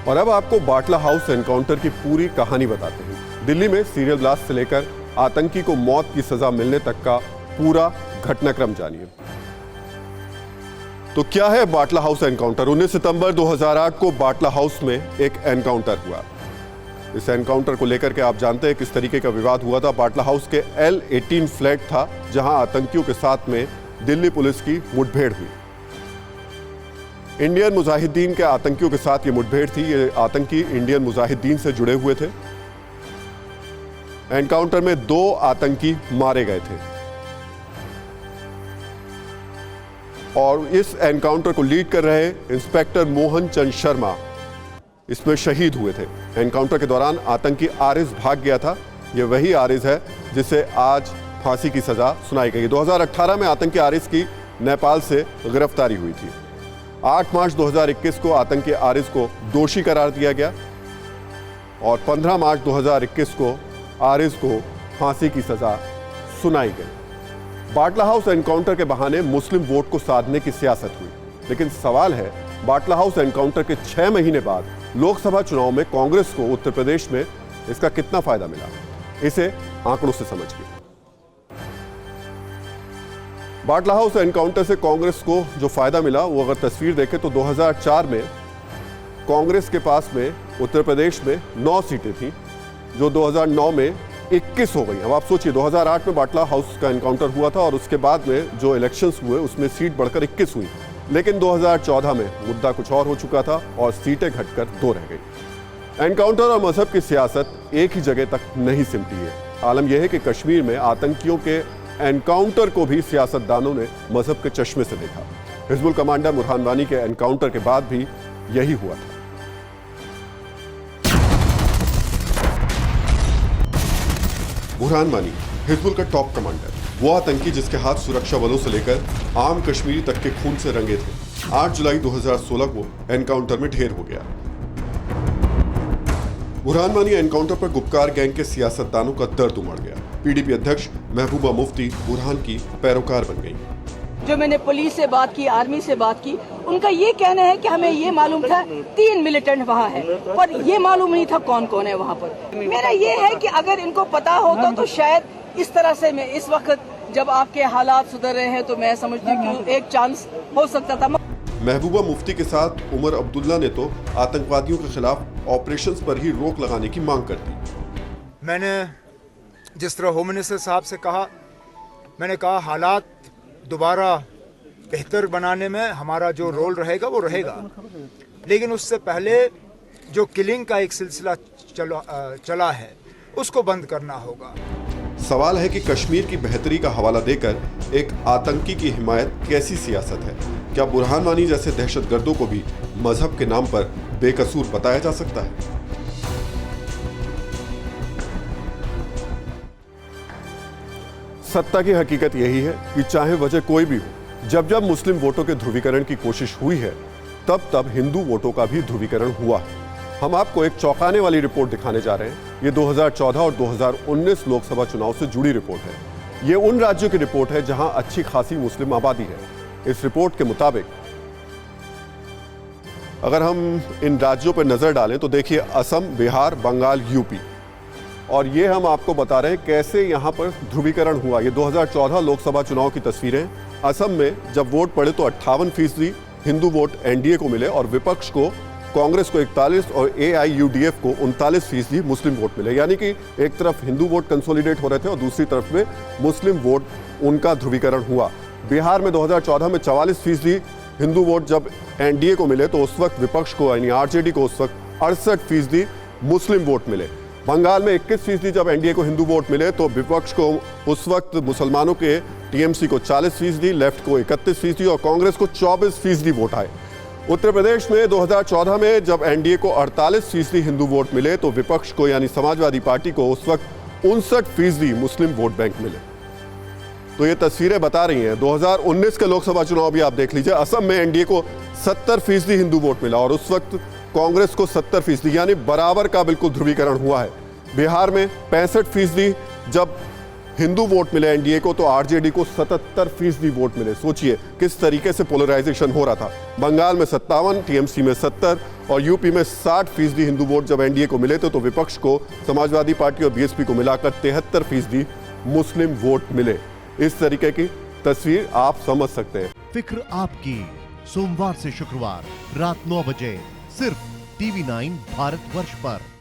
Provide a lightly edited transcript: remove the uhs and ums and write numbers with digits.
और अब आपको बाटला हाउस एनकाउंटर की पूरी कहानी बताते हैं। दिल्ली में सीरियल ब्लास्ट से लेकर आतंकी को मौत की सजा मिलने तक का पूरा घटनाक्रम जानिए। तो क्या है बाटला हाउस एनकाउंटर? 19 सितंबर 2008 को बाटला हाउस में एक एनकाउंटर हुआ। इस एनकाउंटर को लेकर के आप जानते हैं किस तरीके का विवाद हुआ था। बाटला हाउस के L18 फ्लैट था जहां आतंकियों के साथ में दिल्ली पुलिस की मुठभेड़ हुई। इंडियन मुजाहिदीन के आतंकियों के साथ ये मुठभेड़ थी। ये आतंकी इंडियन मुजाहिदीन से जुड़े हुए थे। एनकाउंटर में 2 आतंकी मारे गए थे और इस एनकाउंटर को लीड कर रहे इंस्पेक्टर मोहन चंद शर्मा इसमें शहीद हुए थे। एनकाउंटर के दौरान आतंकी आरिज भाग गया था। यह वही आरिज है जिसे आज फांसी की सजा सुनाई गई। 2018 में आतंकी आरिज की नेपाल से गिरफ्तारी हुई थी। 8 मार्च 2021 को आतंकी आरिज को दोषी करार दिया गया और 15 मार्च 2021 को आरिज को फांसी की सजा सुनाई गई। बाटला हाउस एनकाउंटर के बहाने मुस्लिम वोट को साधने की सियासत हुई, लेकिन सवाल है बाटला हाउस एनकाउंटर के 6 महीने बाद लोकसभा चुनाव में कांग्रेस को उत्तर प्रदेश में इसका कितना फायदा मिला? इसे आंकड़ों से समझिए। बाटला हाउस एनकाउंटर से कांग्रेस को जो फायदा मिला वो अगर तस्वीर देखें तो 2004 में कांग्रेस के पास में उत्तर प्रदेश में 9 सीटें थी जो 2009 में 21 हो गई। अब आप सोचिए 2008 में बाटला हाउस का एनकाउंटर हुआ था और उसके बाद में जो इलेक्शंस हुए उसमें सीट बढ़कर 21 हुई, लेकिन 2014 में मुद्दा कुछ और हो चुका था और सीटें घटकर 2 रह गई। एनकाउंटर और मजहब की सियासत एक ही जगह तक नहीं सिमटी है। आलम यह है कि कश्मीर में आतंकियों के एनकाउंटर को भी सियासतदानों ने मजहब के चश्मे से देखा। हिजबुल कमांडर बुरहान वानी के एनकाउंटर के बाद भी यही हुआ था। बुरहान वानी हिजबुल का टॉप कमांडर, वो आतंकी जिसके हाथ सुरक्षा बलों से लेकर आम कश्मीरी तक के खून से रंगे थे। 8 जुलाई 2016 को एनकाउंटर में ढेर हो गया। बुरहान वानी एनकाउंटर पर गुपकार गैंग के सियासतदानों का दर्द उमड़ गया। पीडीपी अध्यक्ष महबूबा मुफ्ती बुरहान की पैरोकार बन गई। जो मैंने पुलिस से बात की, आर्मी से बात की, उनका ये कहना है कि हमें ये मालूम था 3 मिलिटेंट वहाँ है, पर ये मालूम नहीं था कौन कौन है वहाँ पर। मेरा ये है कि अगर इनको पता होता तो शायद इस तरह से मैं इस वक्त जब आपके हालात सुधर रहे हैं तो मैं समझती हूँ कि एक चांस हो सकता था। महबूबा मुफ्ती के साथ उमर अब्दुल्ला ने तो आतंकवादियों के खिलाफ ऑपरेशंस पर ही रोक लगाने की मांग कर दी। मैंने जिस तरह होम मिनिस्टर साहब से कहा, मैंने कहा हालात दोबारा बेहतर बनाने में हमारा जो रोल रहेगा वो रहेगा, लेकिन उससे पहले जो किलिंग का एक सिलसिला चला है उसको बंद करना होगा। सवाल है कि कश्मीर की बेहतरी का हवाला देकर एक आतंकी की हिमायत कैसी सियासत है? क्या बुरहान वानी जैसे दहशतगर्दों को भी मजहब के नाम पर बेकसूर बताया जा सकता है? सत्ता की हकीकत यही है कि चाहे वजह कोई भी हो, जब जब मुस्लिम वोटों के ध्रुवीकरण की कोशिश हुई है तब तब हिंदू वोटों का भी ध्रुवीकरण हुआ है। हम आपको एक चौंकाने वाली रिपोर्ट दिखाने जा रहे हैं। ये 2014 और 2019 लोकसभा चुनाव से जुड़ी रिपोर्ट है। ये उन राज्यों की रिपोर्ट है जहां अच्छी खासी मुस्लिम आबादी है। इस रिपोर्ट के मुताबिक अगर हम इन राज्यों पर नजर डालें तो देखिए असम, बिहार, बंगाल, यूपी, और ये हम आपको बता रहे हैं कैसे यहां पर ध्रुवीकरण हुआ। ये 2014 लोकसभा चुनाव की तस्वीरें। असम में जब वोट पड़े तो 58% हिंदू वोट एनडीए को मिले और विपक्ष को, कांग्रेस को 41 और AIUDF को 39% मुस्लिम वोट मिले। यानी कि एक तरफ हिंदू वोट कंसोलिडेट हो रहे थे और दूसरी तरफ में मुस्लिम वोट उनका ध्रुवीकरण हुआ। बिहार में 2014 में 44% हिंदू वोट जब एनडीए को मिले तो उस वक्त विपक्ष को यानी आरजेडी को उस वक्त 68% मुस्लिम वोट मिले। बंगाल में 21% जब एनडीए को हिंदू वोट मिले तो विपक्ष को उस वक्त मुसलमानों के टीएमसी को 40%, लेफ्ट को 31% और कांग्रेस को 24% वोट आए। उत्तर प्रदेश में 2014 में जब एनडीए को 48% हिंदू वोट मिले तो विपक्ष को यानी समाजवादी पार्टी को उस वक्त 59% मुस्लिम वोट बैंक मिले। तो ये तस्वीरें बता रही हैं। 2019 के लोकसभा चुनाव भी आप देख लीजिए। असम में एनडीए को 70% हिंदू वोट मिला और उस वक्त कांग्रेस को 70%, यानी बराबर का बिल्कुल ध्रुवीकरण हुआ है। बिहार में 65% जब हिंदू वोट मिले एनडीए को तो आरजेडी को 77% वोट मिले। सोचिए किस तरीके से पोलराइजेशन हो रहा था। बंगाल में 57, टीएमसी में 70 और यूपी में 60% हिंदू वोट जब एनडीए को मिले थे तो विपक्ष को, समाजवादी पार्टी और बीएसपी को मिलाकर 73% मुस्लिम वोट मिले। इस तरीके की तस्वीर आप समझ सकते हैं। फिक्र आपकी, सोमवार से शुक्रवार रात 9 बजे सिर्फ टीवी 9 भारतवर्ष पर।